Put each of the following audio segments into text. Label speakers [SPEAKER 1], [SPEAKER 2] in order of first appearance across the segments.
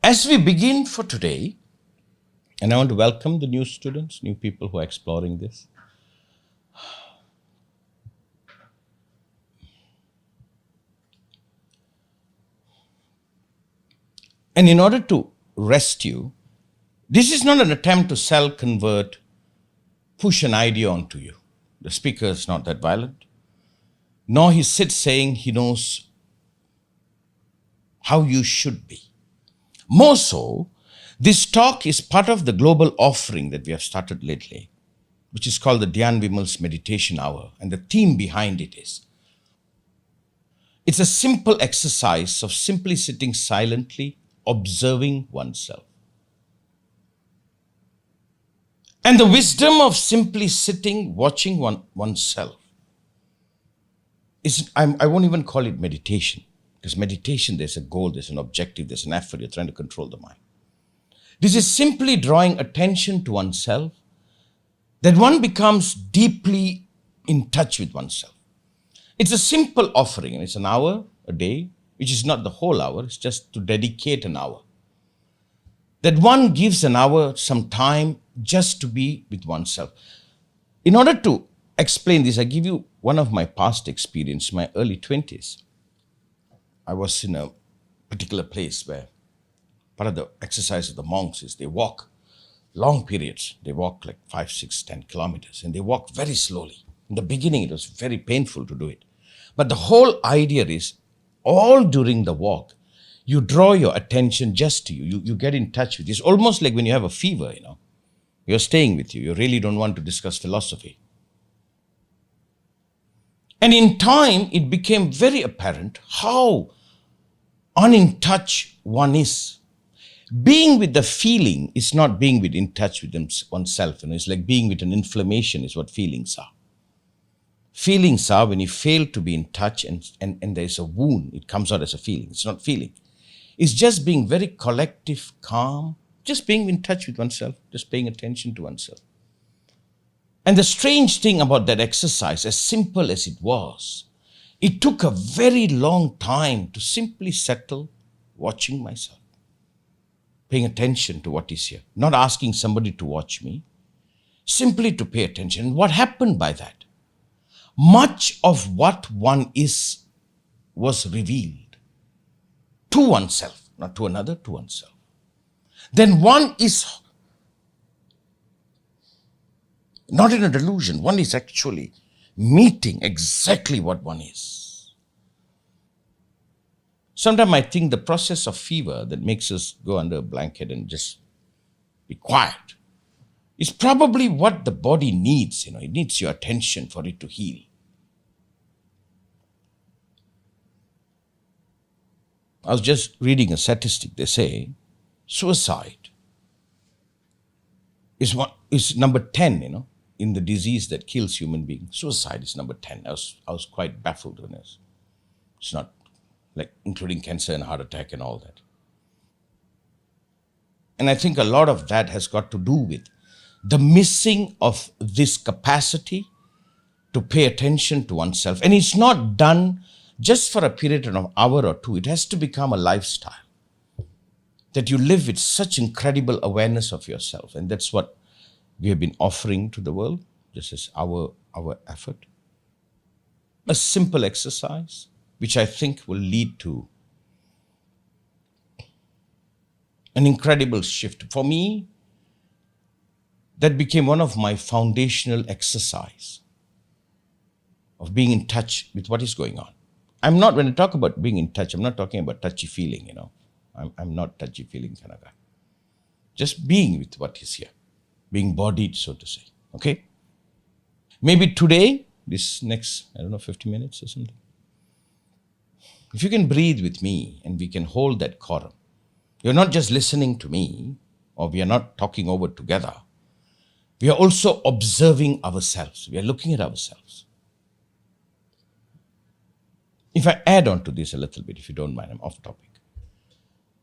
[SPEAKER 1] As we begin for today, and I want to welcome the new students, new people who are exploring this. And in order to rest you, this is not an attempt to sell, convert, push an idea onto you. The speaker is not that violent, nor he sits saying he knows how you should be. More so, this talk is part of the global offering that we have started lately, which is called the Dhyan Vimal's Meditation Hour. And the theme behind it is, it's a simple exercise of simply sitting silently, observing oneself. And the wisdom of simply sitting, watching oneself is, I won't even call it meditation, because meditation, there's a goal, there's an objective, there's an effort, you're trying to control the mind. This is simply drawing attention to oneself, that one becomes deeply in touch with oneself. It's a simple offering, and it's an hour a day, which is not the whole hour, it's just to dedicate an hour. That one gives an hour some time just to be with oneself. In order to explain this, I give you one of my past experience, my early 20s. I was in a particular place where part of the exercise of the monks is they walk long periods. They walk like 5, 6, 10 kilometers, and they walk very slowly. In the beginning, it was very painful to do it. But the whole idea is, all during the walk, you draw your attention just to you. You get in touch with it. It's almost like when you have a fever, You're staying with you. You really don't want to discuss philosophy. And in time, it became very apparent how unin touch one is. Being with the feeling is not being in touch with oneself. It's like being with an inflammation is what feelings are. Feelings are when you fail to be in touch and there's a wound, it comes out as a feeling. It's not feeling. It's just being very collective, calm, just being in touch with oneself, just paying attention to oneself. And the strange thing about that exercise, as simple as it was, it took a very long time to simply settle watching myself, paying attention to what is here, not asking somebody to watch me, simply to pay attention. What happened by that? Much of what one is was revealed to oneself, not to another, to oneself. Then one is not in a delusion. One is actually meeting exactly what one is. Sometimes I think the process of fever that makes us go under a blanket and just be quiet is probably what the body needs. It needs your attention for it to heal. I was just reading a statistic. They say suicide is number 10, in the disease that kills human beings. Suicide is number 10. I was quite baffled when it's not like including cancer and heart attack and all that. And I think a lot of that has got to do with the missing of this capacity to pay attention to oneself. And it's not done just for a period of an hour or two. It has to become a lifestyle, that you live with such incredible awareness of yourself. And that's what we have been offering to the world, just as our effort. A simple exercise, which I think will lead to an incredible shift. For me, that became one of my foundational exercise of being in touch with what is going on. When I talk about being in touch, I'm not talking about touchy feeling, I'm not touchy feeling kind of guy. Just being with what is here, being bodied, so to say, okay? Maybe today, this next, 50 minutes or something, if you can breathe with me and we can hold that quorum, you're not just listening to me, or we are not talking over together, we are also observing ourselves, we are looking at ourselves. If I add on to this a little bit, if you don't mind, I'm off topic.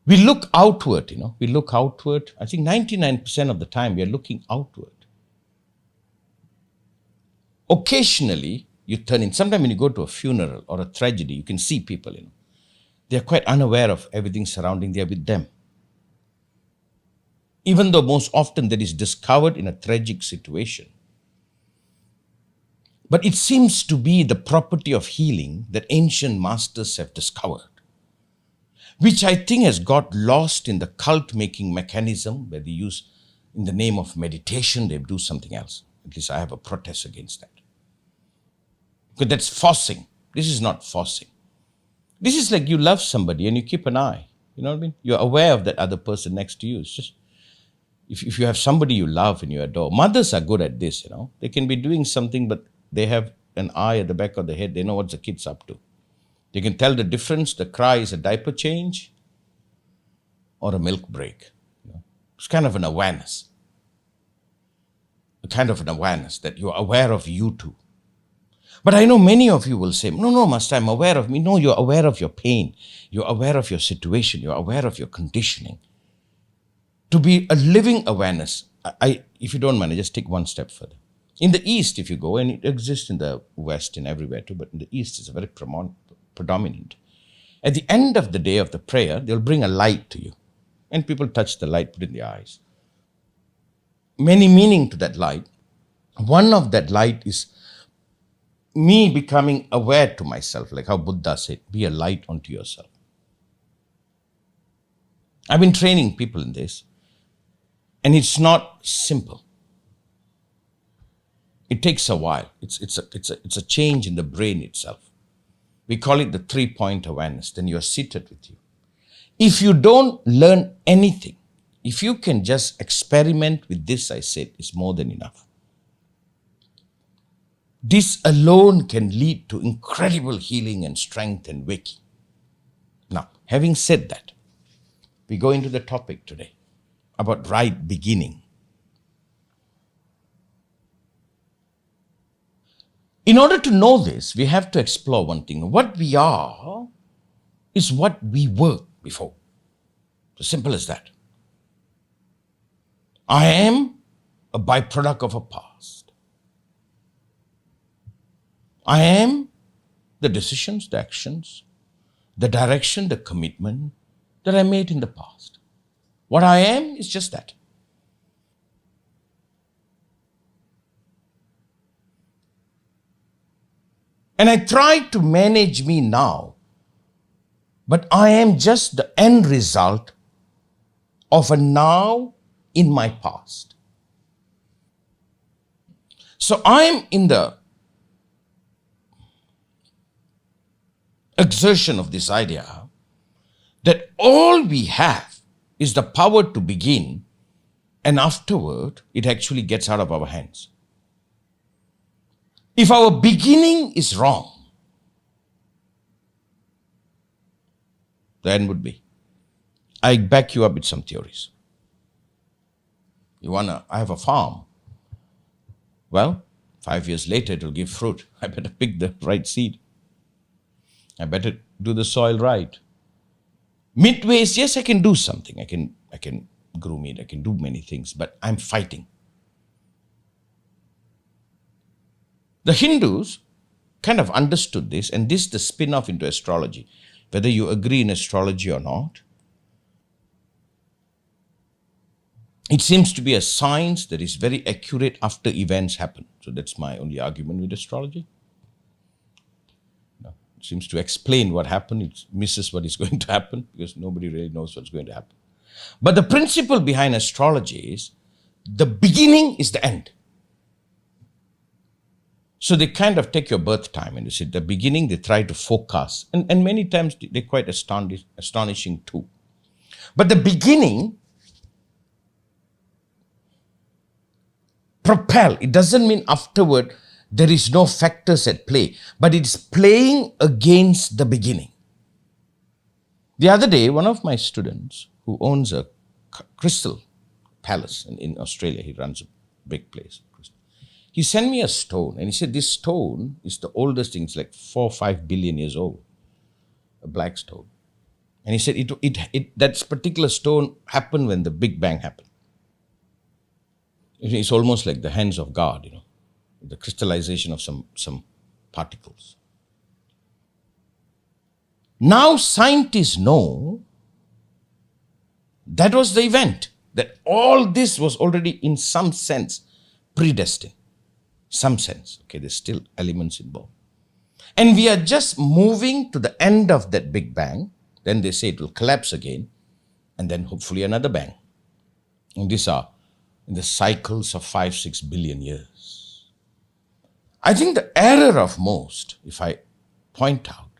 [SPEAKER 1] We look outward, we look outward. I think 99% of the time we are looking outward. Occasionally, you turn in. Sometimes when you go to a funeral or a tragedy, you can see people, they're quite unaware of everything surrounding. They're with them. even though most often that is discovered in a tragic situation. But it seems to be the property of healing that ancient masters have discovered, which I think has got lost in the cult-making mechanism where they use, in the name of meditation, they do something else. At least I have a protest against that. Because that's forcing. This is not forcing. This is like you love somebody and you keep an eye. You know what I mean? You're aware of that other person next to you. It's just, if you have somebody you love and you adore, mothers are good at this, They can be doing something, but they have an eye at the back of the head. They know what the kid's up to. They can tell the difference. The cry is a diaper change or a milk break. It's kind of an awareness. A kind of an awareness that you're aware of you too. But I know many of you will say, no, Master, I'm aware of me. No, you're aware of your pain. You're aware of your situation. You're aware of your conditioning. To be a living awareness, if you don't mind, I just take one step further. In the East, if you go, and it exists in the West and everywhere too, but in the East it's very predominant. At the end of the day of the prayer, they'll bring a light to you. And people touch the light, put it in the eyes. Many meaning to that light. One of that light is me becoming aware to myself, like how Buddha said, be a light unto yourself. I've been training people in this, and it's not simple. It takes a while. It's a change in the brain itself. We call it the 3-point awareness. Then you're seated with you. If you don't learn anything, if you can just experiment with this, I said, is more than enough. This alone can lead to incredible healing and strength and waking. Now, having said that, we go into the topic today about right beginning. In order to know this, we have to explore one thing. What we are is what we were before. As simple as that. I am a byproduct of a past. I am the decisions, the actions, the direction, the commitment that I made in the past. What I am is just that. And I try to manage me now, but I am just the end result of a now in my past. So I am in the exertion of this idea that all we have is the power to begin, and afterward it actually gets out of our hands. If our beginning is wrong, the end would be. I back you up with some theories. I have a farm. Well, 5 years later it will give fruit. I better pick the right seed. I better do the soil right. Midways, yes, I can do something. I can groom it. I can do many things, but I'm fighting. The Hindus kind of understood this, and this is the spin-off into astrology. Whether you agree in astrology or not, it seems to be a science that is very accurate after events happen. So that's my only argument with astrology. It seems to explain what happened. It misses what is going to happen because nobody really knows what's going to happen. But the principle behind astrology is the beginning is the end. So they kind of take your birth time and you see the beginning, they try to forecast. And many times they're quite astonishing too. But the beginning propel. It doesn't mean afterward there is no factors at play, but it's playing against the beginning. The other day, one of my students who owns a crystal palace in Australia, he runs a big place. He sent me a stone and he said, this stone is the oldest thing. It's like 4 or 5 billion years old, a black stone. And he said that particular stone happened when the Big Bang happened. It's almost like the hands of God, the crystallization of some particles. Now scientists know that was the event. that all this was already in some sense predestined. Some sense. Okay, there's still elements involved. And we are just moving to the end of that Big Bang. Then they say it will collapse again. And then hopefully another bang. And these are in the cycles of 5-6 billion years. I think the error of most, if I point out,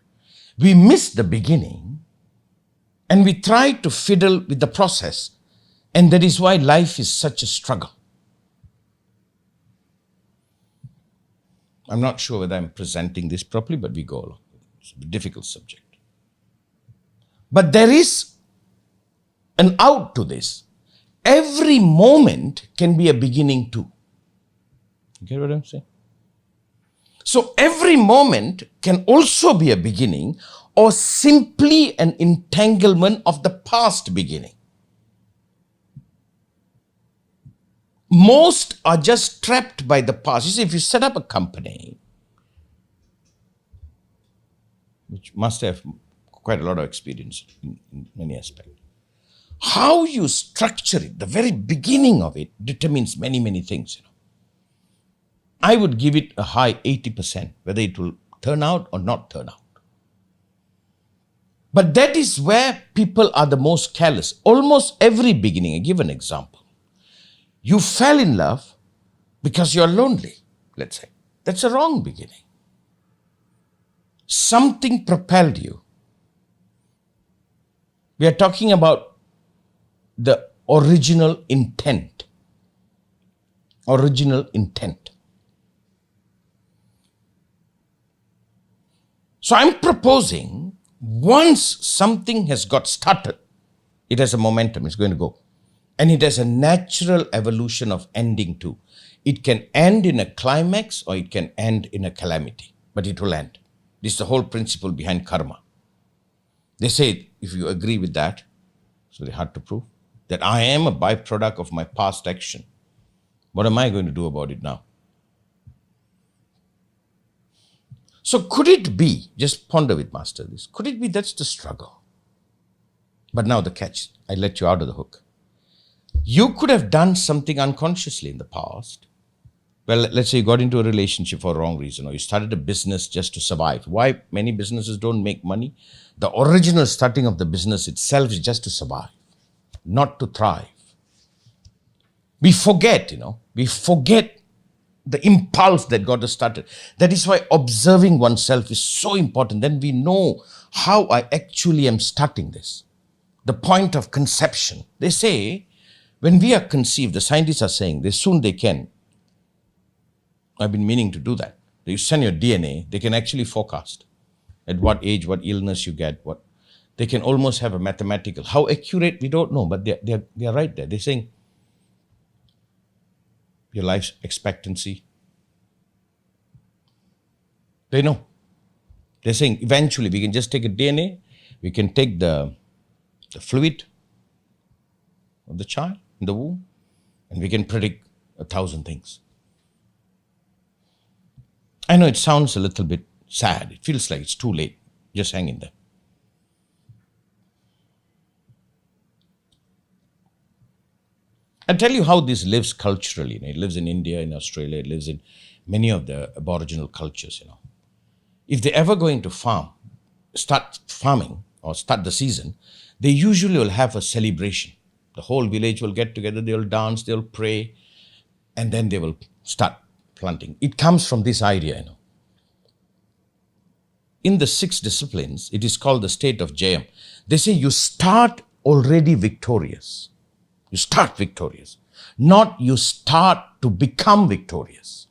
[SPEAKER 1] we miss the beginning and we try to fiddle with the process. And that is why life is such a struggle. I'm not sure whether I'm presenting this properly, but we go along. It's a difficult subject. But there is an out to this. Every moment can be a beginning too. You get what I'm saying? So every moment can also be a beginning or simply an entanglement of the past beginning. Most are just trapped by the past. You see, if you set up a company, which must have quite a lot of experience in many aspects, how you structure it, the very beginning of it, determines many, many things. I would give it a high 80%, whether it will turn out or not turn out. But that is where people are the most careless. Almost every beginning, I give an example. You fell in love because you're lonely, let's say. That's a wrong beginning. Something propelled you. We are talking about the original intent. Original intent. So I'm proposing once something has got started, it has a momentum, it's going to go. And it has a natural evolution of ending too. It can end in a climax or it can end in a calamity, but it will end. This is the whole principle behind karma. They say, if you agree with that, it's very hard to prove, that I am a byproduct of my past action. What am I going to do about it now? So could it be, just ponder with Master this, could it be that's the struggle? But now the catch, I let you out of the hook. You could have done something unconsciously in the past. Well, let's say you got into a relationship for a wrong reason, or you started a business just to survive. Why many businesses don't make money? The original starting of the business itself is just to survive, not to thrive. We forget, we forget the impulse that got us started. That is why observing oneself is so important. Then we know how I actually am starting this. The point of conception. They say, when we are conceived, the scientists are saying, soon they can. I've been meaning to do that. You send your DNA, they can actually forecast at what age, what illness you get, what. They can almost have a mathematical. How accurate, we don't know, but they are right there. They're saying your life expectancy. They know. They're saying eventually we can just take a DNA, we can take the fluid of the child in the womb, and we can predict 1,000 things. I know it sounds a little bit sad. It feels like it's too late. Just hang in there. I'll tell you how this lives culturally. It lives in India, in Australia, it lives in many of the aboriginal cultures. If they're ever going to start farming or start the season, they usually will have a celebration. The whole village will get together, they'll dance, they'll pray, and then they will start planting. It comes from this idea, In the 6 disciplines, it is called the State of Jaim. They say you start already victorious. You start victorious. Not you start to become victorious.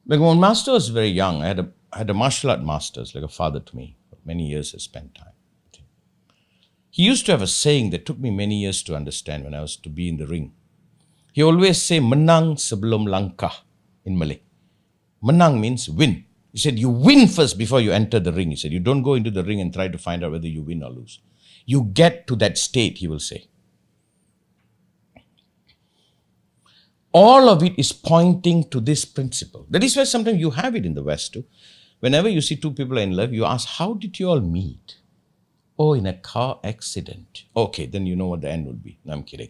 [SPEAKER 1] Like when Master was very young, I had a martial art master, like a father to me. For many years I spent time with him. He used to have a saying that took me many years to understand when I was to be in the ring. He always say, menang sebelum langkah in Malay. Menang means win. He said, you win first before you enter the ring. He said, you don't go into the ring and try to find out whether you win or lose. You get to that state, he will say. All of it is pointing to this principle. That is why sometimes you have it in the West too. Whenever you see two people in love, you ask, how did you all meet? Oh, in a car accident. Okay, then you know what the end would be. No, I'm kidding.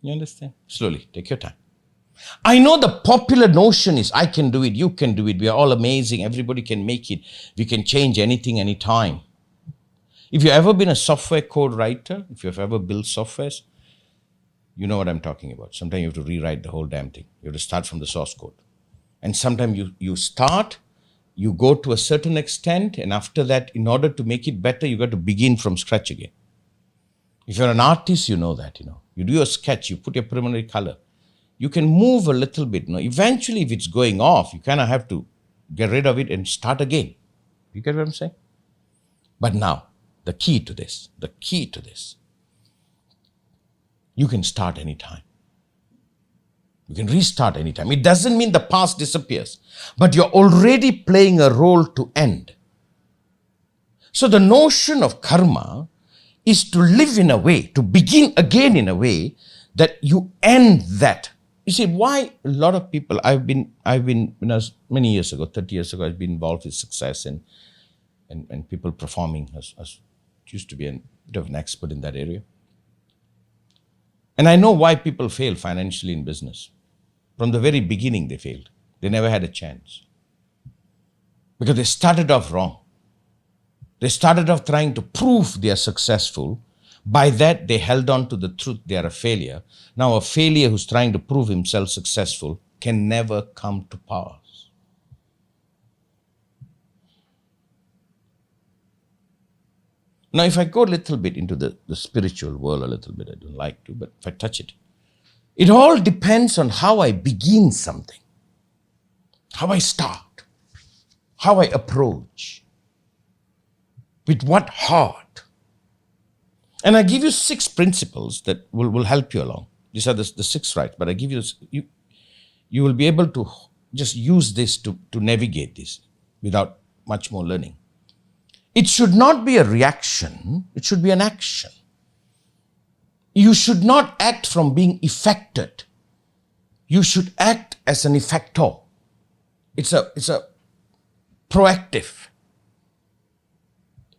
[SPEAKER 1] You understand? Slowly, take your time. I know the popular notion is I can do it, you can do it, we are all amazing, everybody can make it, we can change anything, anytime. If you've ever been a software code writer, if you've ever built softwares, you know what I'm talking about. Sometimes you have to rewrite the whole damn thing. You have to start from the source code. And sometimes you start, you go to a certain extent, and after that, in order to make it better, you got to begin from scratch again. If you're an artist, you know that, You do your sketch, you put your preliminary color. You can move a little bit. Eventually, if it's going off, you kind of have to get rid of it and start again. You get what I'm saying? But now, the key to this, you can start anytime. You can restart anytime. It doesn't mean the past disappears, but you're already playing a role to end. So the notion of karma is to live in a way, to begin again in a way that you end that. You see, why a lot of people, I've been many years ago, 30 years ago, I've been involved with success and people performing. I used to be a bit of an expert in that area. And I know why people fail financially in business. From the very beginning, they failed. They never had a chance. Because they started off wrong. They started off trying to prove they are successful. By that, they held on to the truth they are a failure. Now, a failure who's trying to prove himself successful can never come to pass. Now, if I go a little bit into the spiritual world a little bit, I don't like to, but if I touch it, it all depends on how I begin something, how I start, how I approach, with what heart. And I give you 6 principles that will help you along. These are the 6 rights, but I give you this. You will be able to just use this to navigate this without much more learning. It should not be a reaction, it should be an action. You should not act from being affected. You should act as an effector. It's a proactive.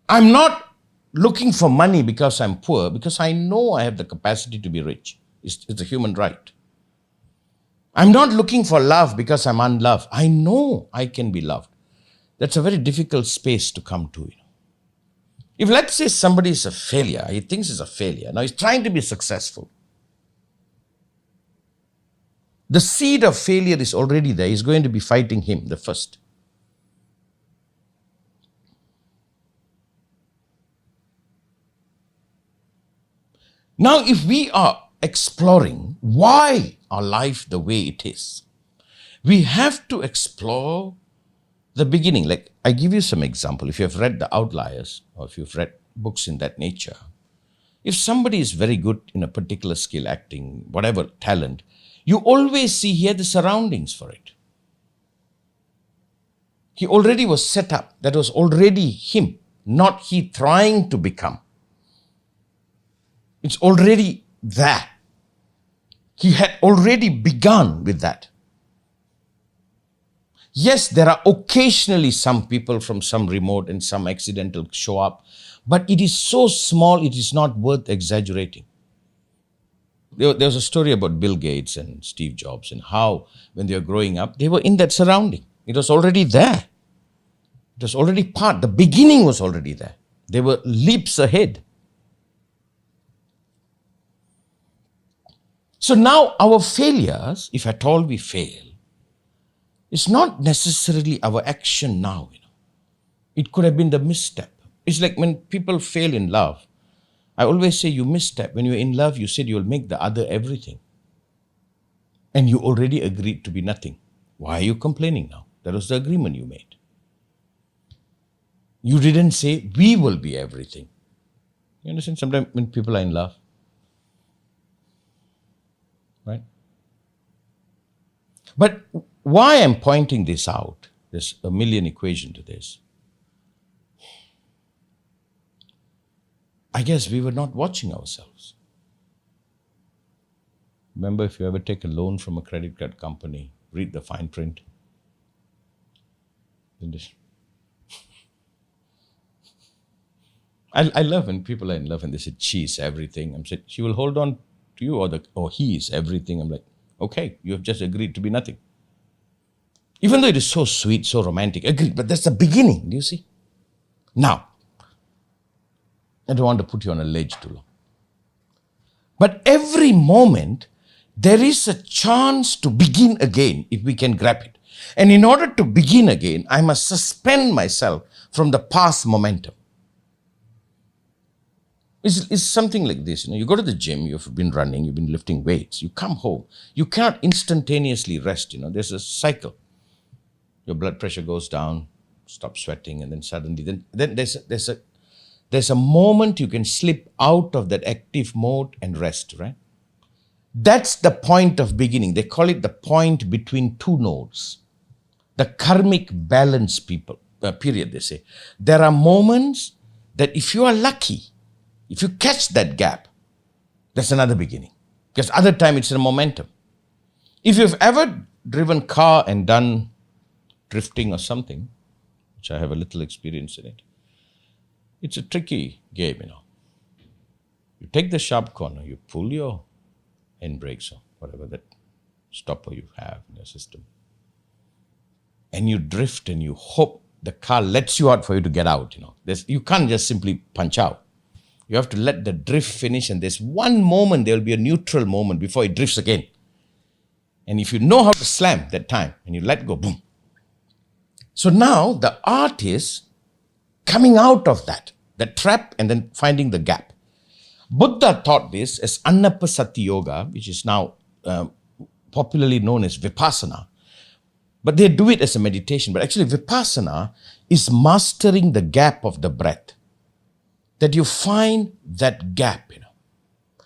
[SPEAKER 1] I'm not looking for money because I'm poor, because I know I have the capacity to be rich. It's a human right. I'm not looking for love because I'm unloved. I know I can be loved. That's a very difficult space to come to. If let's say somebody is a failure, he thinks he's a failure. Now he's trying to be successful. The seed of failure is already there. He's going to be fighting him, the first. Now, if we are exploring why our life the way it is, we have to explore the beginning. Like, I give you some example. If you have read The Outliers, or if you've read books in that nature, if somebody is very good in a particular skill, acting, whatever talent, you always see here the surroundings for it. He already was set up. That was already him, not he trying to become. It's already there. He had already begun with that. Yes, there are occasionally some people from some remote and some accidental show up, but it is so small, it is not worth exaggerating. There was a story about Bill Gates and Steve Jobs and how, when they were growing up, they were in that surrounding. It was already there. It was already part. The beginning was already there. They were leaps ahead. So now our failures, if at all we fail, it's not necessarily our action now. It could have been the misstep. It's like when people fail in love. I always say you misstep. When you're in love, you said you'll make the other everything. And you already agreed to be nothing. Why are you complaining now? That was the agreement you made. You didn't say we will be everything. You understand? Sometimes when people are in love, right? But why I'm pointing this out, there's a million equation to this. I guess we were not watching ourselves. Remember, if you ever take a loan from a credit card company, read the fine print. I love when people are in love and they say she's everything. I'm saying she will hold on to you, or he is everything. I'm like, okay, you have just agreed to be nothing. Even though it is so sweet, so romantic, agreed, but that's the beginning, do you see? Now, I don't want to put you on a ledge too long. But every moment, there is a chance to begin again if we can grab it. And in order to begin again, I must suspend myself from the past momentum. It's something like this. You go to the gym, you've been running, you've been lifting weights, you come home. You cannot instantaneously rest. There's a cycle. Your blood pressure goes down, stop sweating, and then suddenly, then there's a moment you can slip out of that active mode and rest, right? That's the point of beginning. They call it the point between two nodes. The karmic balance period, they say. There are moments that if you are lucky, if you catch that gap, that's another beginning. Because other time it's a momentum. If you've ever driven car and done drifting or something, which I have a little experience in it, it's a tricky game, You take the sharp corner, you pull your handbrakes or whatever that stopper you have in your system, and you drift and you hope the car lets you out for you to get out, You can't just simply punch out. You have to let the drift finish, and there's one moment, there will be a neutral moment before it drifts again. And if you know how to slam that time, and you let go, boom. So now the art is coming out of that trap, and then finding the gap. Buddha taught this as Anapanasati Yoga, which is now popularly known as Vipassana. But they do it as a meditation. But actually Vipassana is mastering the gap of the breath. That you find that gap,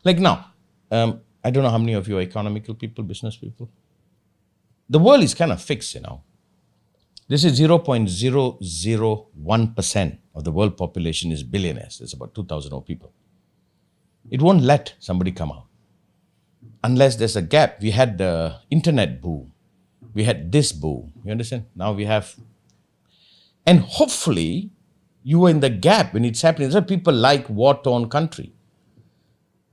[SPEAKER 1] Like now, I don't know how many of you are economical people, business people. The world is kind of fixed, This is 0.001% of the world population is billionaires. There's about 2,000 people. It won't let somebody come out. Unless there's a gap. We had the internet boom. We had this boom. You understand? Now we have... And hopefully, you were in the gap when it's happening. That's why people like war-torn country.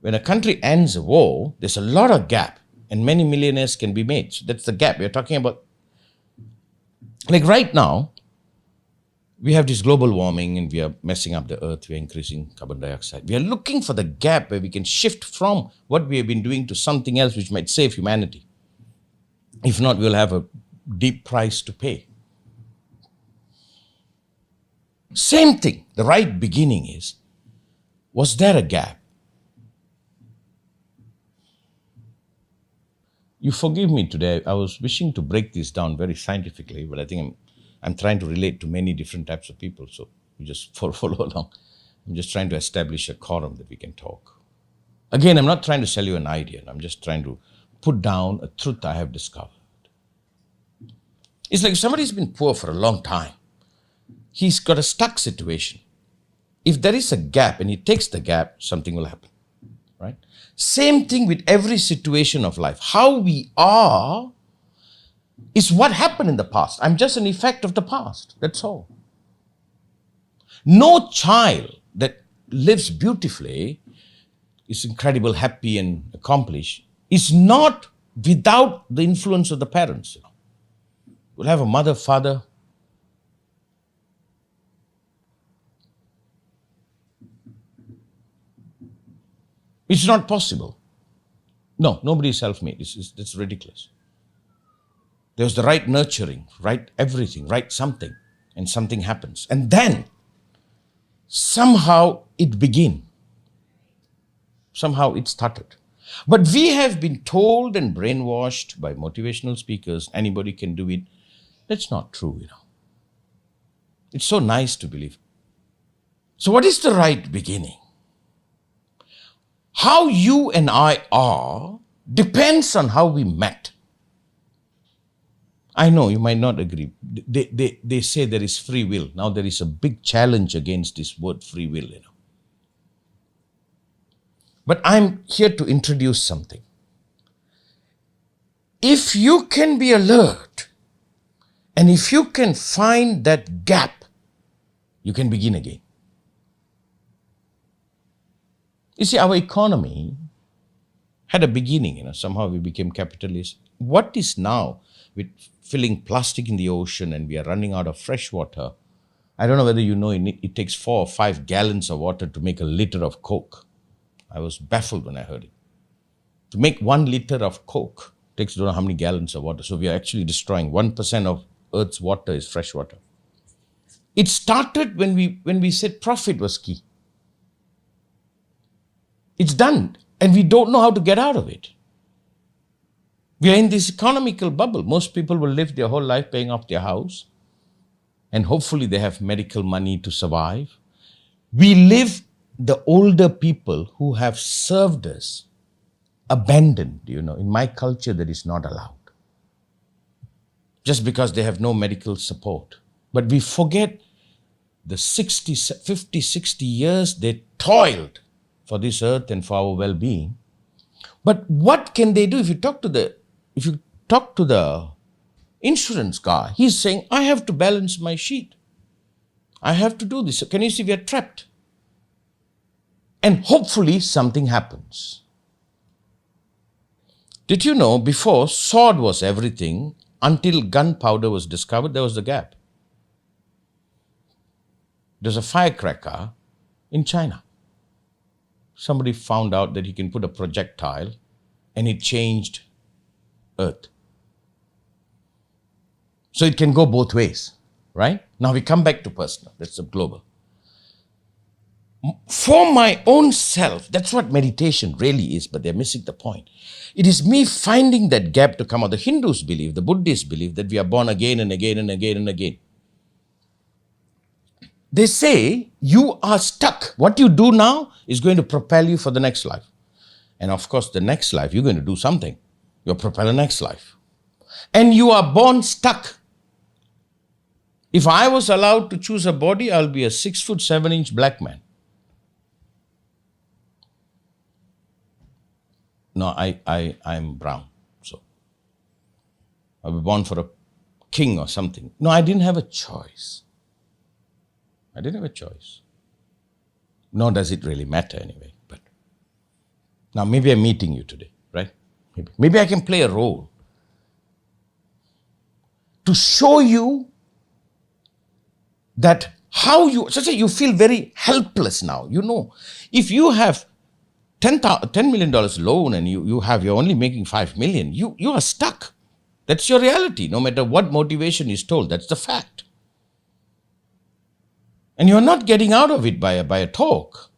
[SPEAKER 1] When a country ends a war, there's a lot of gap. And many millionaires can be made. So that's the gap. We're talking about... Like right now, we have this global warming and we are messing up the earth. We are increasing carbon dioxide. We are looking for the gap where we can shift from what we have been doing to something else which might save humanity. If not, we'll have a deep price to pay. Same thing. The right beginning is, was there a gap? You forgive me today. I was wishing to break this down very scientifically, but I think I'm trying to relate to many different types of people. So you just follow along. I'm just trying to establish a quorum that we can talk. Again, I'm not trying to sell you an idea. I'm just trying to put down a truth I have discovered. It's like if somebody's been poor for a long time. He's got a stuck situation. If there is a gap and he takes the gap, something will happen. Right? Same thing with every situation of life. How we are is what happened in the past. I'm just an effect of the past. That's all. No child that lives beautifully, is incredible, happy and accomplished, is not without the influence of the parents. We'll have a mother, father. It's not possible. No, nobody is self-made. It's ridiculous. There was the right nurturing, right everything, right something, and something happens. And then, somehow it began. Somehow it started. But we have been told and brainwashed by motivational speakers, anybody can do it. That's not true, It's so nice to believe. So what is the right beginning? How you and I are depends on how we met. I know you might not agree. They say there is free will. Now there is a big challenge against this word free will, But I'm here to introduce something. If you can be alert, and if you can find that gap, you can begin again. You see, our economy had a beginning, somehow we became capitalist. What is now with filling plastic in the ocean and we are running out of fresh water? I don't know whether you know it takes 4 or 5 gallons of water to make a liter of Coke. I was baffled when I heard it. To make 1 liter of Coke takes don't know how many gallons of water. So we are actually destroying 1% of Earth's water is fresh water. It started when we said profit was key. It's done, and we don't know how to get out of it. We are in this economical bubble. Most people will live their whole life paying off their house, and hopefully they have medical money to survive. We live the older people who have served us, abandoned, in my culture that is not allowed. Just because they have no medical support. But we forget the 50, 60 years they toiled for this earth and for our well-being. But what can they do? If you talk to the insurance guy, he's saying, I have to balance my sheet. I have to do this. So can you see we are trapped? And hopefully something happens. Did you know before sword was everything, until gunpowder was discovered, there was the gap. There's a firecracker in China. Somebody found out that he can put a projectile and it changed Earth. So it can go both ways, right? Now we come back to personal, that's the global. For my own self, that's what meditation really is, but they're missing the point. It is me finding that gap to come out. The Hindus believe, the Buddhists believe that we are born again and again and again and again. They say you are stuck. What you do now is going to propel you for the next life. And of course, the next life, you're going to do something. You'll propel the next life. And you are born stuck. If I was allowed to choose a body, I'll be a 6'7" black man. No, I'm brown. So I'll be born for a king or something. No, I didn't have a choice. Nor does it really matter anyway. But now maybe I'm meeting you today, right? Maybe I can play a role to show you that how you, so say you feel very helpless now. If you have $10 million loan and you're only making 5 million, you are stuck. That's your reality. No matter what motivation is told, that's the fact. And you're not getting out of it by a talk.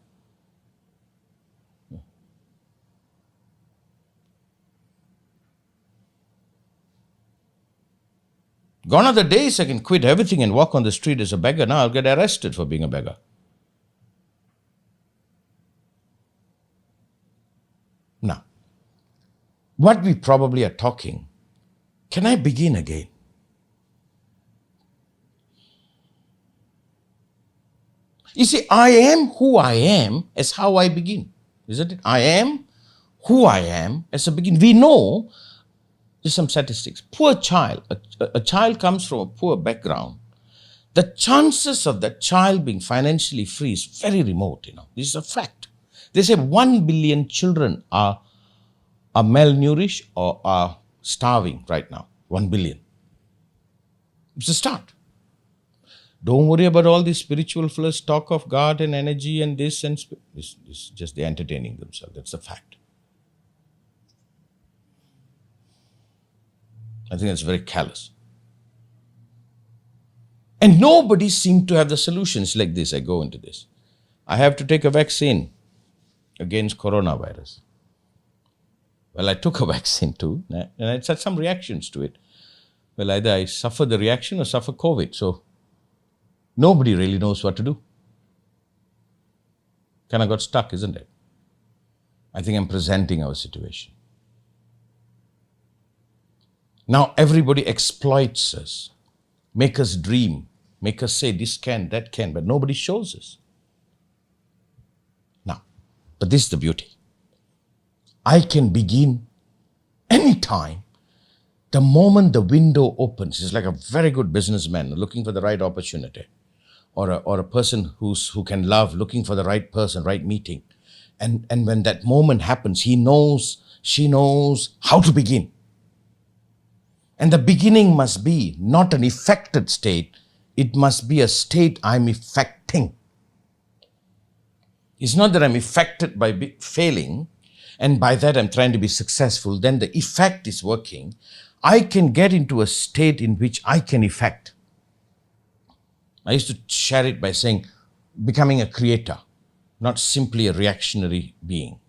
[SPEAKER 1] Gone are the days I can quit everything and walk on the street as a beggar. Now I'll get arrested for being a beggar. Now, what we probably are talking, can I begin again? You see, I am who I am as how I begin, isn't it? I am who I am as a begin. We know, there's some statistics, poor child, a child comes from a poor background. The chances of that child being financially free is very remote, This is a fact. They say 1 billion children are malnourished or are starving right now. 1 billion. It's a start. Don't worry about all these spiritual fellows talk of God and energy and this and it's just they're entertaining themselves. That's a fact. I think that's very callous. And nobody seemed to have the solutions like this. I go into this. I have to take a vaccine against coronavirus. Well, I took a vaccine too, and I had some reactions to it. Well, either I suffer the reaction or suffer COVID. So nobody really knows what to do. Kind of got stuck, isn't it? I think I'm presenting our situation. Now everybody exploits us, make us dream, make us say this can, that can, but nobody shows us. Now, but this is the beauty. I can begin anytime. The moment the window opens, it's like a very good businessman looking for the right opportunity, or a person who can love, looking for the right person, right meeting. And when that moment happens, he knows, she knows how to begin. And the beginning must be not an effected state. It must be a state I'm effecting. It's not that I'm affected by failing, and by that I'm trying to be successful. Then the effect is working. I can get into a state in which I can effect. I used to share it by saying, becoming a creator, not simply a reactionary being.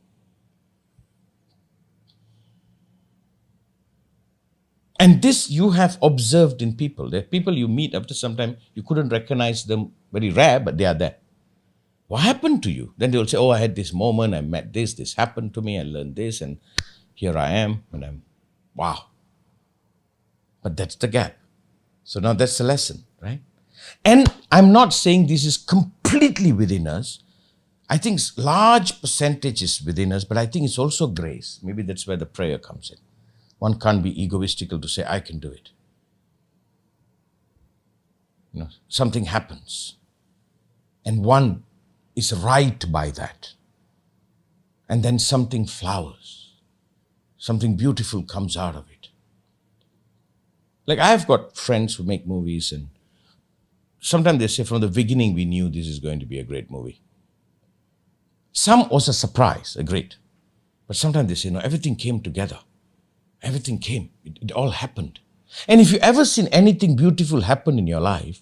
[SPEAKER 1] And this you have observed in people. There are people you meet after some time, you couldn't recognize them, very rare, but they are there. What happened to you? Then they will say, oh, I had this moment, I met this happened to me, I learned this, and here I am, and I'm, wow. But that's the gap. So now that's the lesson, right? And I'm not saying this is completely within us. I think large percentage is within us, but I think it's also grace. Maybe that's where the prayer comes in. One can't be egoistical to say, I can do it. Something happens. And one is right by that. And then something flowers. Something beautiful comes out of it. Like I've got friends who make movies, and sometimes they say from the beginning we knew this is going to be a great movie. Some was a surprise, a great. But sometimes they say, no, everything came together. Everything came. It all happened. And if you ever seen anything beautiful happen in your life,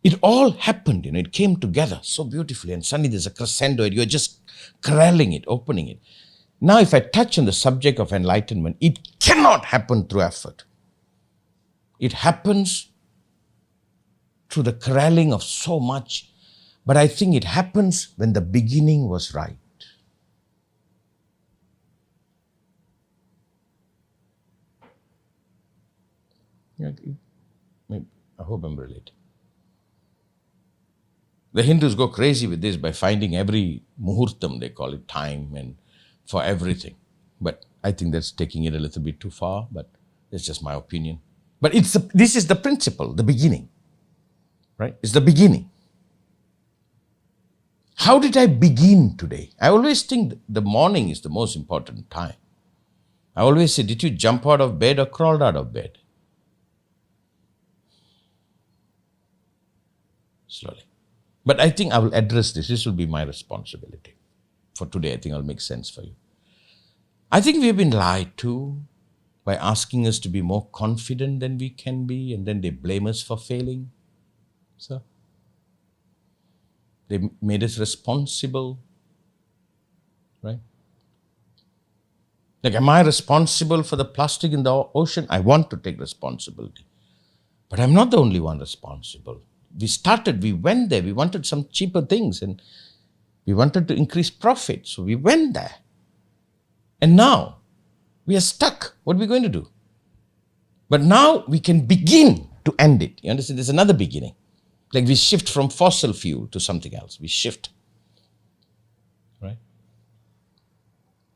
[SPEAKER 1] it all happened, it came together so beautifully, and suddenly there's a crescendo, and you're just corralling it, opening it. Now, if I touch on the subject of enlightenment, it cannot happen through effort. It happens through the corralling of so much, but I think it happens when the beginning was right. I hope I'm related. The Hindus go crazy with this by finding every muhurtam, they call it, time, and for everything. But I think that's taking it a little bit too far, but that's just my opinion. But this is the principle, the beginning, right? It's the beginning. How did I begin today? I always think the morning is the most important time. I always say, did you jump out of bed or crawled out of bed? Slowly. But I think I will address this. This will be my responsibility. For today, I think I'll make sense for you. I think we have been lied to by asking us to be more confident than we can be, and then they blame us for failing. So they made us responsible, right? Like, am I responsible for the plastic in the ocean? I want to take responsibility. But I'm not the only one responsible. We went there, we wanted some cheaper things, and we wanted to increase profit. So we went there. And now we are stuck. What are we going to do? But now we can begin to end it. You understand? There's another beginning. Like we shift from fossil fuel to something else. We shift. Right?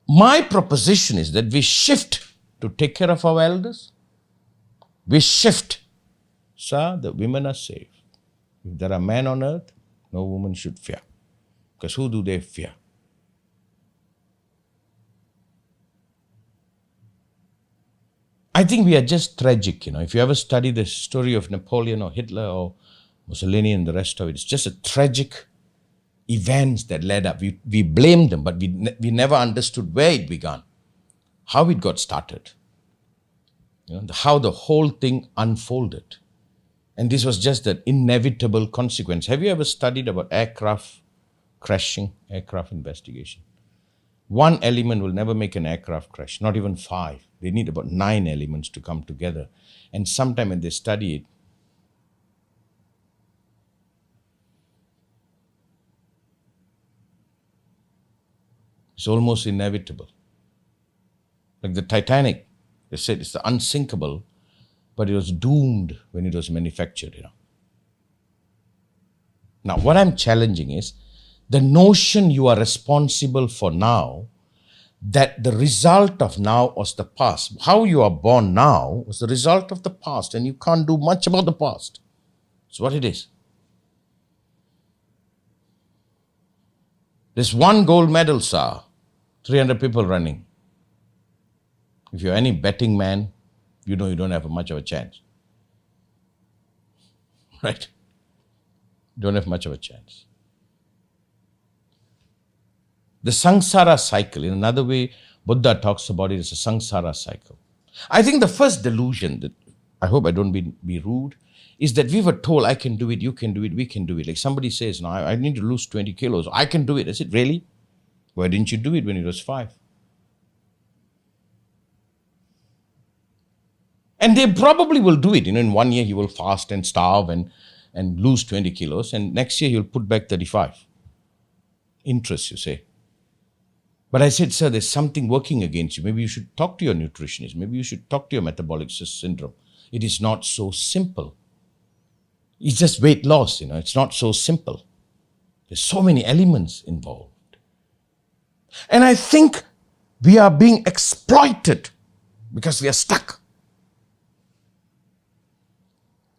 [SPEAKER 1] My proposition is that we shift to take care of our elders. We shift. So the women are safe. If there are men on earth, no woman should fear. Because who do they fear? I think we are just tragic, If you ever study the story of Napoleon or Hitler or Mussolini and the rest of it, it's just a tragic events that led up. We blamed them, but we never understood where it began, how it got started, how the whole thing unfolded. And this was just an inevitable consequence. Have you ever studied about aircraft crashing, aircraft investigation? One element will never make an aircraft crash, not even 5. They need about 9 elements to come together. And sometime when they study it, it's almost inevitable. Like the Titanic, they said it's the unsinkable, but it was doomed when it was manufactured, Now, what I'm challenging is the notion you are responsible for now, that the result of now was the past. How you are born now was the result of the past, and you can't do much about the past. It's what it is. There's one gold medal, sir. 300 people running. If you're any betting man, you know you don't have much of a chance. Right? You don't have much of a chance. The Samsara Cycle, in another way, Buddha talks about it as a Samsara Cycle. I think the first delusion, that I hope I don't be rude, is that we were told, I can do it, you can do it, we can do it. Like somebody says, no, I need to lose 20 kilos. I can do it. I said, really? Why didn't you do it when it was 5? And they probably will do it. In 1 year, he will fast and starve and lose 20 kilos. And next year, he'll put back 35. Interest, you say. But I said, sir, there's something working against you. Maybe you should talk to your nutritionist. Maybe you should talk to your metabolic syndrome. It is not so simple. It's just weight loss, It's not so simple. There's so many elements involved. And I think we are being exploited because we are stuck.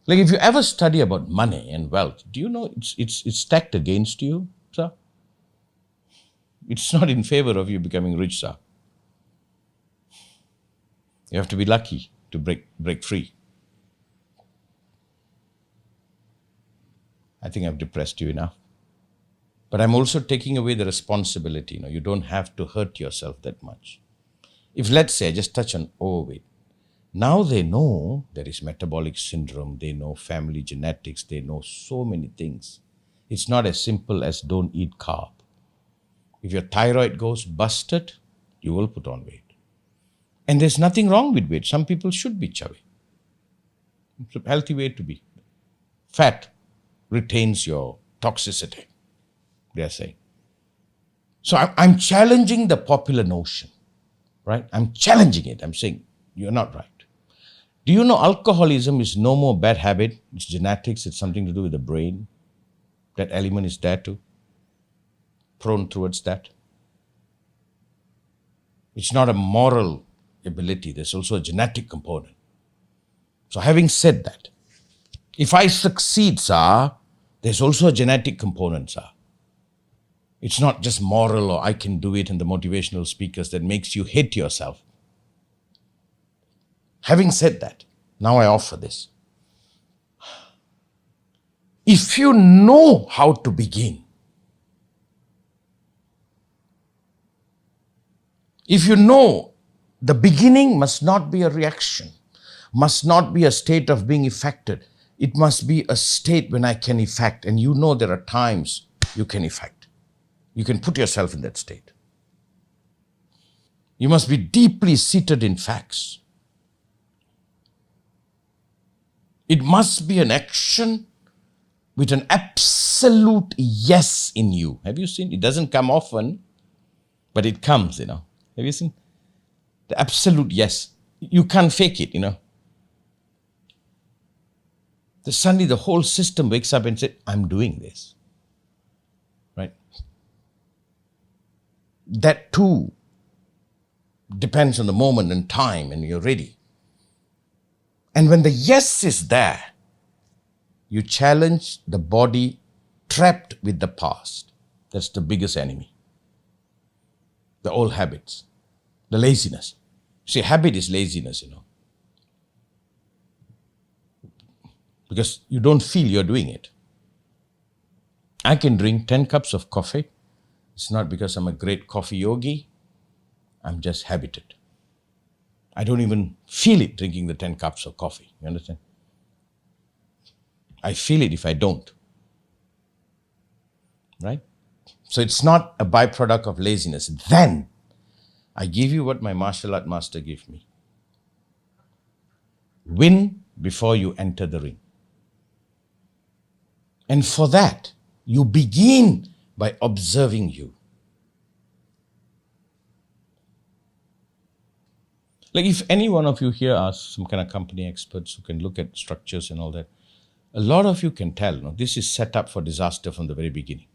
[SPEAKER 1] Like if you ever study about money and wealth, do you know it's stacked against you, sir? It's not in favor of you becoming rich, sir. You have to be lucky to break free. I think I've depressed you enough. But I'm also taking away the responsibility. You don't have to hurt yourself that much. If, let's say, I just touch on overweight. Now they know there is metabolic syndrome. They know family genetics. They know so many things. It's not as simple as don't eat carb. If your thyroid goes busted, you will put on weight. And there's nothing wrong with weight. Some people should be chubby. It's a healthy way to be. Fat retains your toxicity, they are saying. So I'm challenging the popular notion, right? I'm challenging it. I'm saying, you're not right. Do you know alcoholism is no more bad habit? It's genetics. It's something to do with the brain. That element is there too. Prone towards that. It's not a moral ability. There's also a genetic component. So having said that, if I succeed, sir, there's also a genetic component, sir. It's not just moral or I can do it and the motivational speakers that makes you hate yourself. Having said that, now I offer this. If you know how to begin, if you know the beginning must not be a reaction, must not be a state of being affected, it must be a state when I can effect, and you know there are times you can effect. You can put yourself in that state. You must be deeply seated in facts. It must be an action with an absolute yes in you. Have you seen? It doesn't come often, but it comes, Have you seen? The absolute yes. You can't fake it, Suddenly the whole system wakes up and says, I'm doing this. Right? That too depends on the moment and time and you're ready. And when the yes is there, you challenge the body trapped with the past. That's the biggest enemy. The old habits, the laziness. See, habit is laziness, Because you don't feel you're doing it. I can drink 10 cups of coffee. It's not because I'm a great coffee yogi. I'm just habited. I don't even feel it drinking the 10 cups of coffee. You understand? I feel it if I don't. Right? So it's not a byproduct of laziness. Then I give you what my martial art master gave me. Win before you enter the ring. And for that, you begin by observing you. Like if any one of you here are some kind of company experts who can look at structures and all that, a lot of you can tell, this is set up for disaster from the very beginning.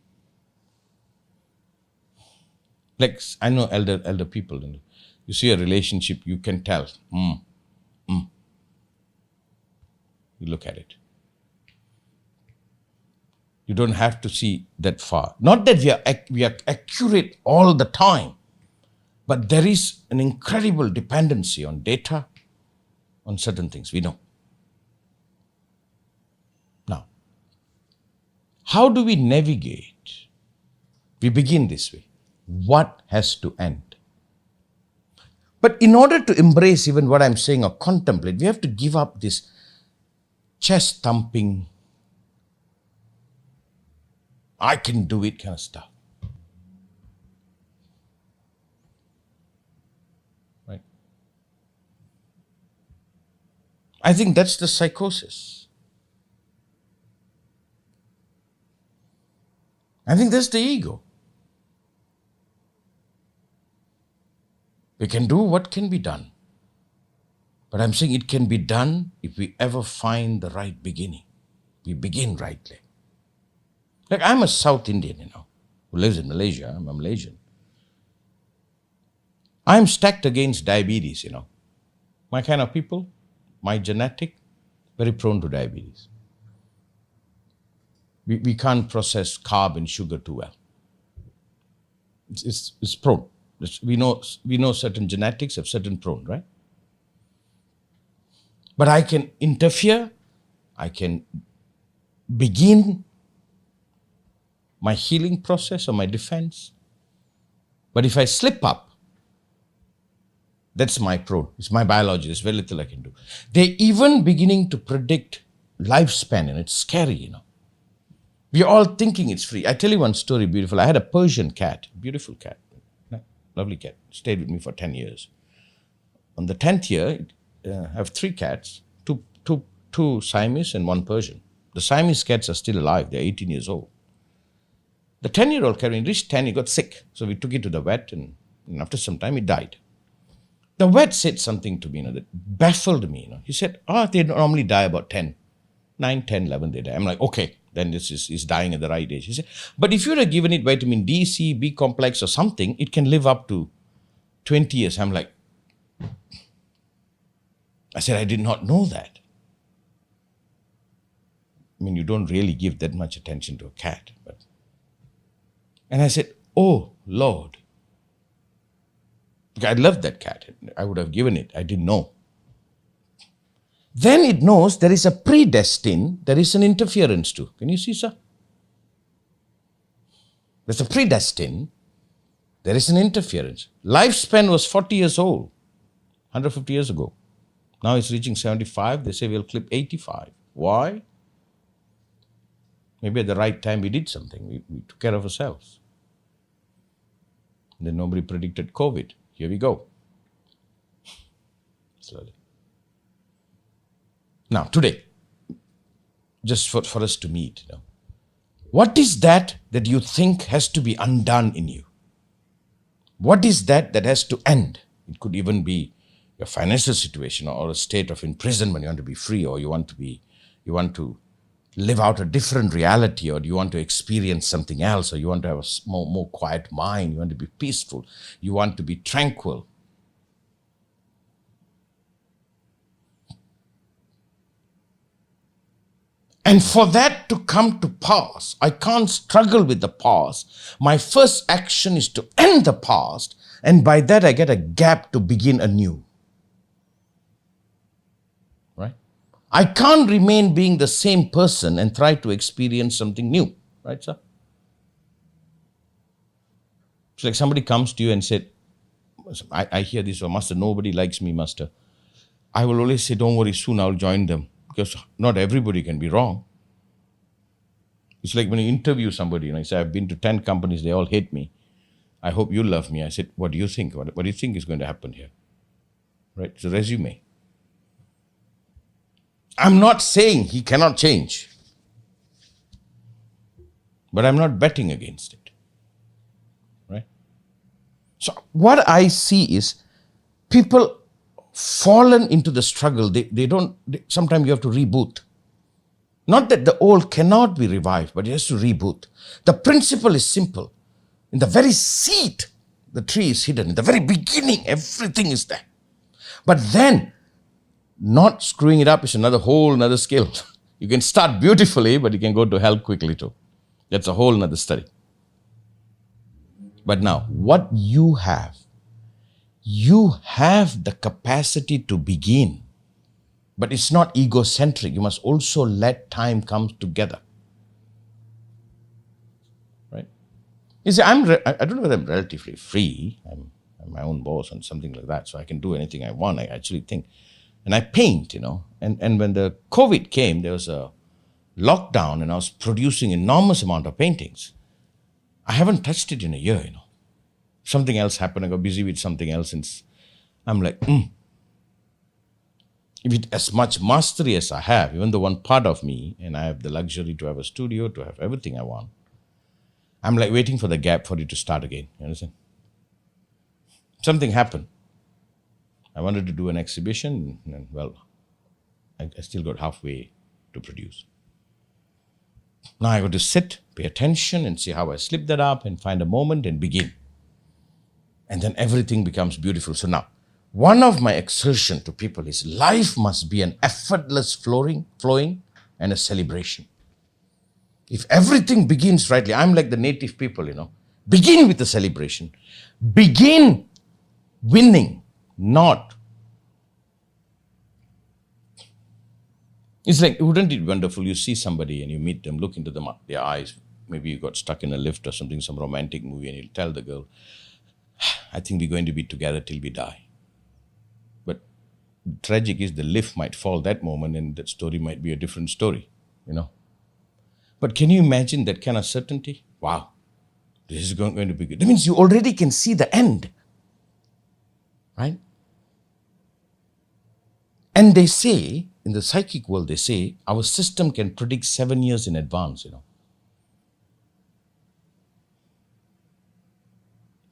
[SPEAKER 1] Like I know elder people, you see a relationship, you can tell. You look at it. You don't have to see that far. Not that we are accurate all the time, but there is an incredible dependency on data, on certain things we know. Now, how do we navigate? We begin this way. What has to end? But in order to embrace even what I'm saying or contemplate, we have to give up this chest thumping, I can do it kind of stuff. Right? I think that's the psychosis. I think that's the ego. We can do what can be done. But I'm saying it can be done if we ever find the right beginning. We begin rightly. Like I'm a South Indian, who lives in Malaysia. I'm a Malaysian. I'm stacked against diabetes, My kind of people, my genetic, very prone to diabetes. We can't process carb and sugar too well. It's prone. We know certain genetics have certain prone, right? But I can interfere. I can begin my healing process or my defense. But if I slip up, that's my prone. It's my biology. There's very little I can do. They're even beginning to predict lifespan, and it's scary, We're all thinking it's free. I tell you one story, beautiful. I had a Persian cat, beautiful cat, lovely cat, stayed with me for 10 years. On the 10th year, I have 3 cats, two Siamese and 1 Persian. The Siamese cats are still alive. They're 18 years old. The 10-year-old cat, when he reached 10, he got sick. So we took it to the vet, and after some time, he died. The vet said something to me, that baffled me. He said, they normally die about 10. 9, 10, 11, they die. I'm like, okay, then this is dying at the right age. He said, but if you'd have given it vitamin D, C, B complex or something, it can live up to 20 years. I'm like, I said, I did not know that. You don't really give that much attention to a cat. And I said, oh, Lord. I loved that cat. I would have given it. I didn't know. Then it knows there is a predestined, there is an interference too. Can you see, sir? There's a predestined, there is an interference. Lifespan was 40 years old, 150 years ago. Now it's reaching 75. They say we'll clip 85. Why? Maybe at the right time we did something. We took care of ourselves. Then nobody predicted COVID. Here we go. Slowly. Now, today, just for us to meet, what is that you think has to be undone in you? What is that has to end? It could even be your financial situation or a state of imprisonment. You want to be free, or you want to live out a different reality, or you want to experience something else, or you want to have a more quiet mind, you want to be peaceful, you want to be tranquil. And for that to come to pass, I can't struggle with the past. My first action is to end the past, and by that I get a gap to begin anew. Right? I can't remain being the same person and try to experience something new. Right, sir? It's like somebody comes to you and said, I hear this, Master, nobody likes me, Master. I will always say, don't worry, soon I'll join them. Because not everybody can be wrong. It's like when you interview somebody, I say, I've been to 10 companies, they all hate me. I hope you love me. I said, what do you think? What do you think is going to happen here? Right? It's a resume. I'm not saying he cannot change. But I'm not betting against it. Right? So what I see is people fallen into the struggle. Sometimes you have to reboot. Not that the old cannot be revived, but it has to reboot. The principle is simple. In the very seed, the tree is hidden. In the very beginning, everything is there. But then, not screwing it up is another skill. You can start beautifully, but you can go to hell quickly too. That's a whole nother study. But now, what you have the capacity to begin. But it's not egocentric. You must also let time come together. Right? You see, I don't know whether I'm relatively free. I'm my own boss and something like that. So I can do anything I want, I actually think. And I paint, And when the COVID came, there was a lockdown and I was producing enormous amount of paintings. I haven't touched it in a year, Something else happened. I got busy with something else. And I'm like, with as much mastery as I have, even though one part of me, and I have the luxury to have a studio, to have everything I want, I'm like waiting for the gap for it to start again. You understand? Something happened. I wanted to do an exhibition, and well, I still got halfway to produce. Now I got to sit, pay attention, and see how I slip that up and find a moment and begin. And then everything becomes beautiful. So now, one of my exertion to people is life must be an effortless flowing and a celebration. If everything begins rightly, I'm like the native people, begin with the celebration. Begin winning, not. It's like, wouldn't it be wonderful? You see somebody and you meet them, look into their eyes. Maybe you got stuck in a lift or something, some romantic movie, and you tell the girl, I think we're going to be together till we die. But tragic is the lift might fall that moment and that story might be a different story, But can you imagine that kind of certainty? Wow, this is going to be good. That means you already can see the end, right? And they say, in the psychic world, they say, our system can predict 7 years in advance,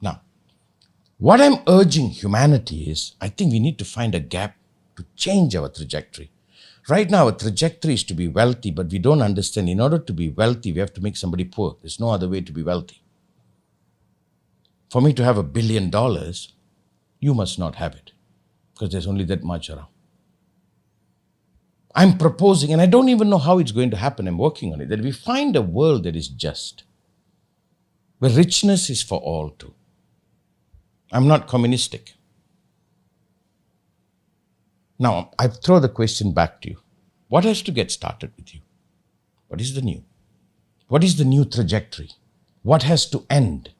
[SPEAKER 1] Now, what I'm urging humanity is, I think we need to find a gap to change our trajectory. Right now, our trajectory is to be wealthy, but we don't understand, in order to be wealthy, we have to make somebody poor. There's no other way to be wealthy. For me to have $1 billion, you must not have it, because there's only that much around. I'm proposing, and I don't even know how it's going to happen, I'm working on it, that we find a world that is just, where richness is for all too. I'm not communistic. Now, I throw the question back to you. What has to get started with you? What is the new? What is the new trajectory? What has to end?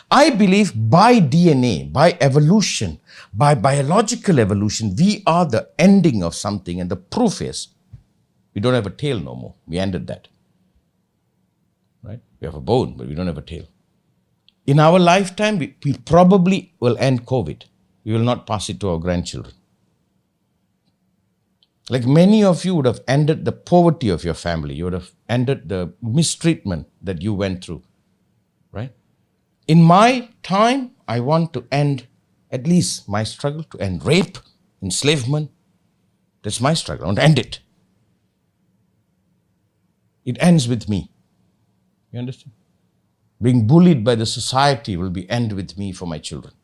[SPEAKER 1] I believe by DNA, by evolution, by biological evolution, we are the ending of something. And the proof is, we don't have a tail no more. We ended that. Right? We have a bone, but we don't have a tail. In our lifetime, we probably will end COVID. We will not pass it to our grandchildren. Like many of you would have ended the poverty of your family. You would have ended the mistreatment that you went through, right? In my time, I want to end, at least my struggle, to end rape, enslavement. That's my struggle. I want to end it. It ends with me. You understand? Being bullied by the society will end with me for my children.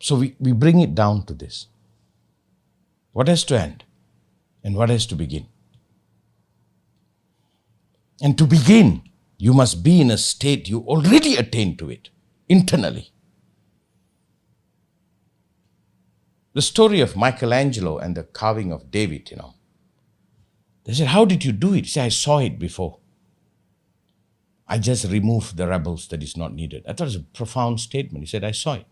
[SPEAKER 1] So we bring it down to this. What has to end and what has to begin? And to begin, you must be in a state you already attained to it internally. The story of Michelangelo and the carving of David, They said, how did you do it? He said, I saw it before. I just removed the rebels that is not needed. I thought it was a profound statement. He said, I saw it.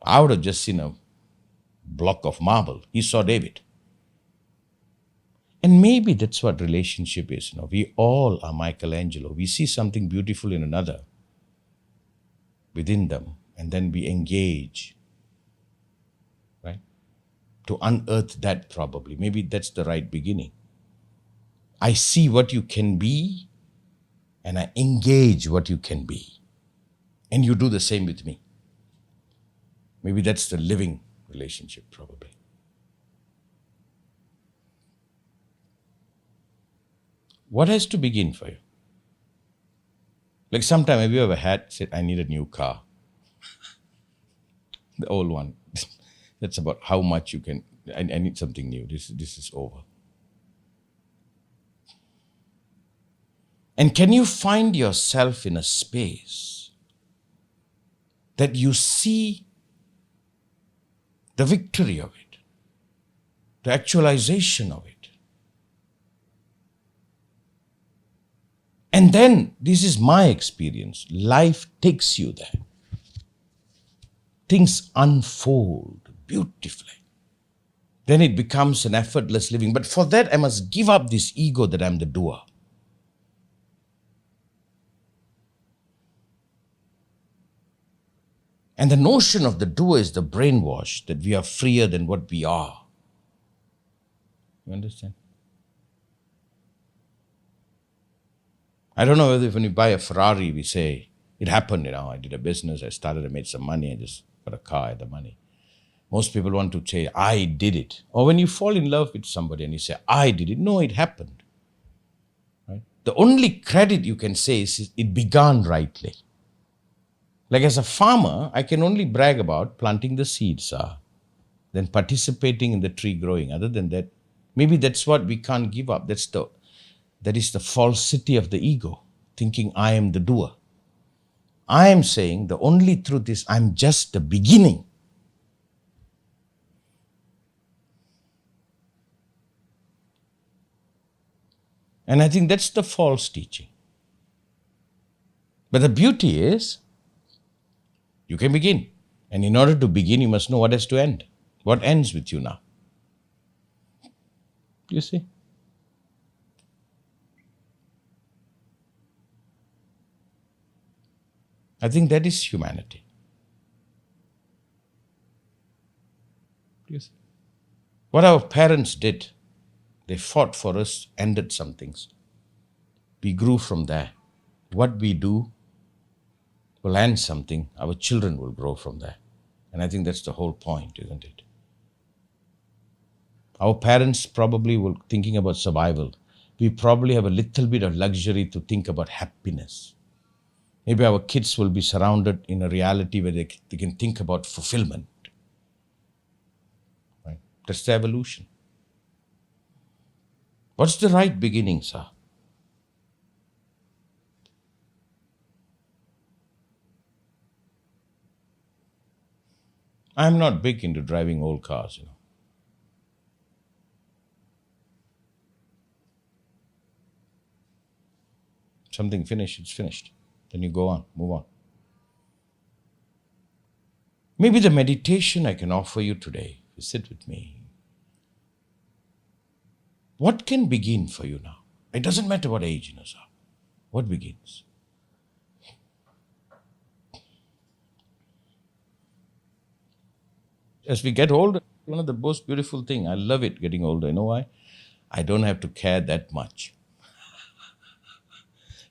[SPEAKER 1] I would have just seen a block of marble. He saw David. And maybe that's what relationship is. We all are Michelangelo. We see something beautiful in another, within them, and then we engage, right? To unearth that probably. Maybe that's the right beginning. I see what you can be, and I engage what you can be. And you do the same with me. Maybe that's the living relationship, probably. What has to begin for you? Like sometime, have you ever said, I need a new car? The old one. That's about how much you can, I need something new. This is over. And can you find yourself in a space that you see the victory of it, the actualization of it? And then, this is my experience, life takes you there. Things unfold beautifully. Then it becomes an effortless living. But for that, I must give up this ego that I'm the doer. And the notion of the doer is the brainwash that we are freer than what we are. You understand? I don't know whether when you buy a Ferrari, we say, it happened, I did a business, I made some money, I just got a car, I had the money. Most people want to say, I did it. Or when you fall in love with somebody and you say, I did it. No, it happened. Right? The only credit you can say is it began rightly. Like as a farmer, I can only brag about planting the seeds, then participating in the tree growing. Other than that, maybe that's what we can't give up. That is the falsity of the ego, thinking I am the doer. I am saying the only truth is I'm just the beginning. And I think that's the false teaching. But the beauty is, you can begin. And in order to begin, you must know what has to end. What ends with you now? You see? I think that is humanity. You see? What our parents did, they fought for us, ended some things. We grew from there. What we do will end something. Our children will grow from there. And I think that's the whole point, isn't it? Our parents probably were thinking about survival. We probably have a little bit of luxury to think about happiness. Maybe our kids will be surrounded in a reality where they can think about fulfillment. Right? That's the evolution. What's the right beginning, sir? I'm not big into driving old cars, Something finished, it's finished. Then you go on, move on. Maybe the meditation I can offer you today, you sit with me. What can begin for you now? It doesn't matter what age, sir. What begins? As we get older, one of the most beautiful things, I love it getting older. You know why? I don't have to care that much.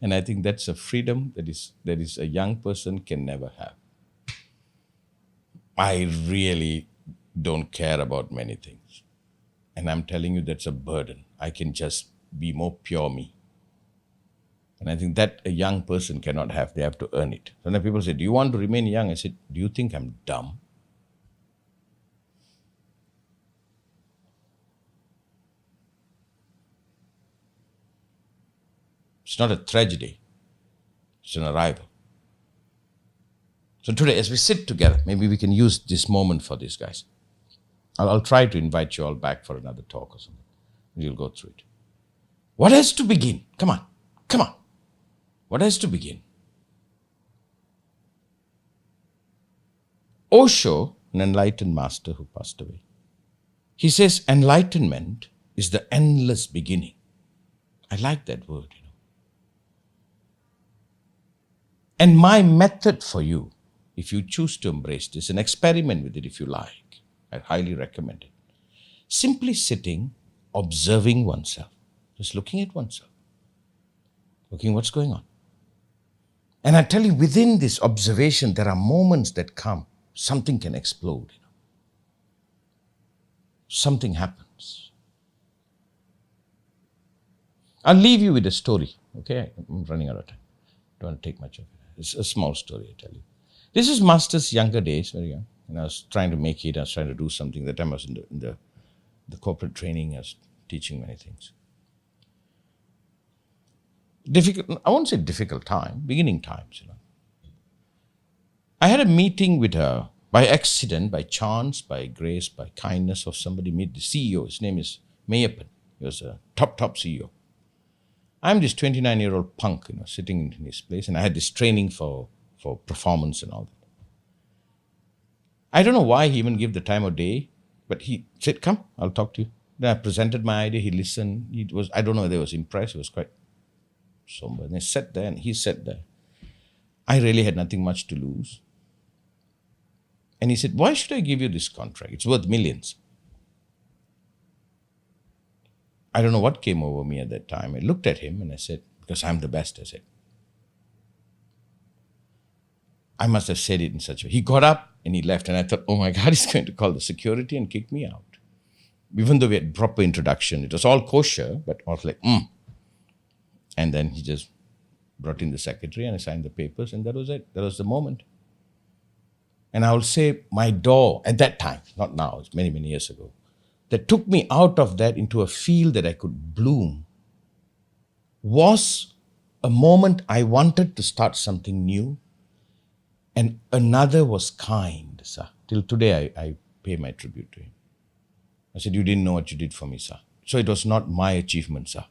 [SPEAKER 1] And I think that's a freedom that is a young person can never have. I really don't care about many things. And I'm telling you, that's a burden. I can just be more pure me. And I think that a young person cannot have. They have to earn it. Sometimes people say, do you want to remain young? I said, do you think I'm dumb? It's not a tragedy. It's an arrival. So today, as we sit together, maybe we can use this moment for this, guys. I'll try to invite you all back for another talk or something. We'll go through it. What has to begin? Come on. What has to begin? Osho, an enlightened master who passed away, he says enlightenment is the endless beginning. I like that word, And my method for you, if you choose to embrace this, and experiment with it if you like, I highly recommend it. Simply sitting, observing oneself, just looking at oneself, looking what's going on. And I tell you, within this observation, there are moments that come, something can explode. Something happens. I'll leave you with a story, okay? I'm running out of time. Don't want to take much of it. It's a small story, I tell you. This is Master's younger days, very young. And I was trying to make it, I was trying to do something. That time I was in the corporate training, I was teaching many things. difficult, I won't say difficult time, beginning times, I had a meeting with her by accident, by chance, by grace, by kindness of somebody, meet the CEO. His name is Mayappan. He was a top CEO. I'm this 29-year-old punk, sitting in his place, and I had this training for performance and all that. I don't know why he even gave the time of day, but he said, "Come, I'll talk to you." Then I presented my idea. He listened. I don't know whether he was impressed. He was quite somber. And I sat there, and he sat there. I really had nothing much to lose. And he said, "Why should I give you this contract? It's worth millions." I don't know what came over me at that time. I looked at him and I said, "Because I'm the best," I said. I must have said it in such a way. He got up and he left, and I thought, oh my God, he's going to call the security and kick me out. Even though we had proper introduction, it was all kosher, but I was like, And then he just brought in the secretary and I signed the papers, and that was it. That was the moment. And I will say my door at that time, not now, it's many, many years ago, that took me out of that into a field that I could bloom was a moment I wanted to start something new, and another was kind, sir. Till today, I pay my tribute to him. I said, "You didn't know what you did for me, sir." So it was not my achievement, sir.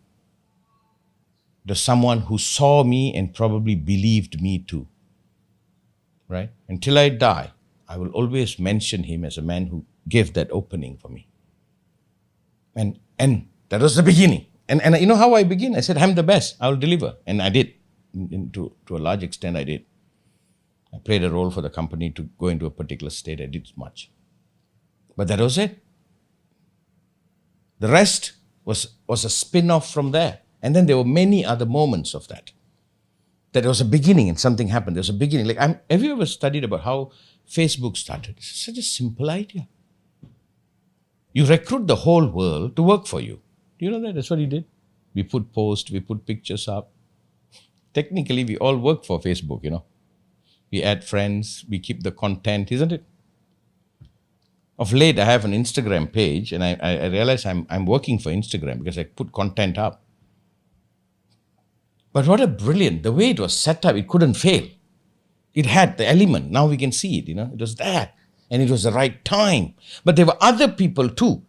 [SPEAKER 1] It was someone who saw me and probably believed me too. Right? Until I die, I will always mention him as a man who gave that opening for me. And that was the beginning. And you know how I begin? I said, "I'm the best. I will deliver." And I did. To a large extent, I did. I played a role for the company to go into a particular state. I did much. But that was it. The rest was a spin-off from there. And then there were many other moments of that. That was a beginning and something happened. There was a beginning. Have you ever studied about how Facebook started? It's such a simple idea. You recruit the whole world to work for you. Do you know that? That's what he did. We put posts, we put pictures up. Technically, we all work for Facebook, We add friends, we keep the content, isn't it? Of late, I have an Instagram page, and I realize I'm working for Instagram because I put content up. But what a brilliant, the way it was set up, it couldn't fail. It had the element. Now we can see it, It was there. And it was the right time. But there were other people too.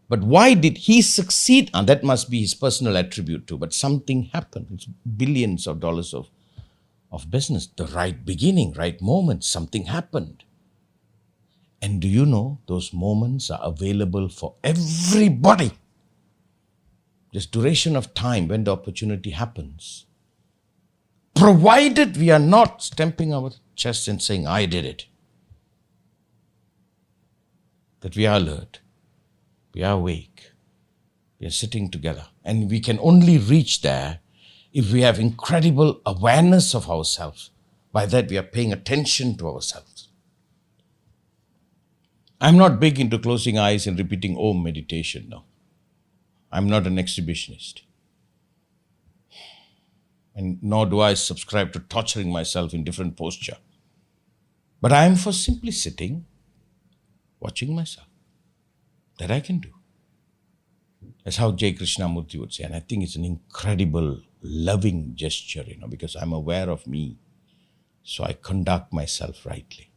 [SPEAKER 1] But why did he succeed? And that must be his personal attribute too. But something happened. It's billions of dollars of business. The right beginning, right moment, something happened. And do you know those moments are available for everybody? Just duration of time when the opportunity happens. Provided we are not stamping our chest and saying, "I did it." That we are alert, we are awake, we are sitting together. And we can only reach there if we have incredible awareness of ourselves. By that, we are paying attention to ourselves. I'm not big into closing eyes and repeating Om meditation, no. I'm not an exhibitionist. And nor do I subscribe to torturing myself in different posture. But I am for simply sitting, watching myself. That I can do. That's how J. Krishnamurti would say. And I think it's an incredible, loving gesture, because I'm aware of me. So I conduct myself rightly.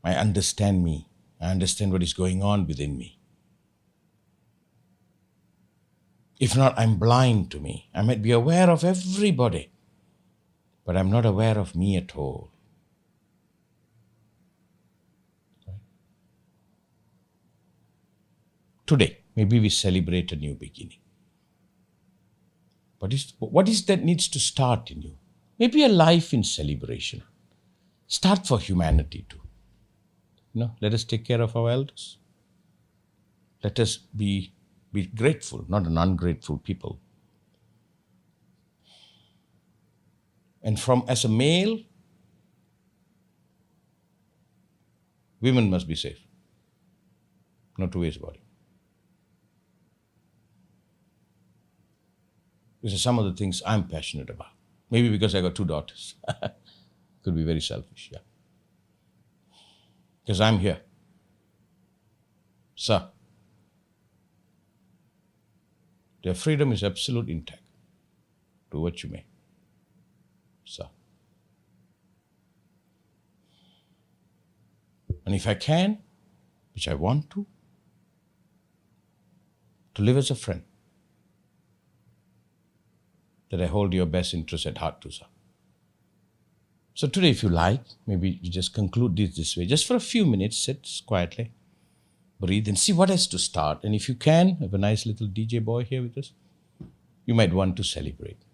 [SPEAKER 1] I understand me. I understand what is going on within me. If not, I'm blind to me. I might be aware of everybody, but I'm not aware of me at all. Right? Today, maybe we celebrate a new beginning. What is that needs to start in you? Maybe a life in celebration. Start for humanity too. Let us take care of our elders. Let us be grateful, not an ungrateful people. And as a male, women must be safe. No two ways about it. These are some of the things I'm passionate about. Maybe because I got 2 daughters. Could be very selfish, yeah. Because I'm here. Their freedom is absolute intact. do what you may. So. And if I can, which I want to live as a friend, that I hold your best interest at heart too, sir. So today, if you like, maybe you just conclude this way. Just for a few minutes, sit quietly, breathe, and see what has to start. And if you can, have a nice little DJ boy here with us, you might want to celebrate.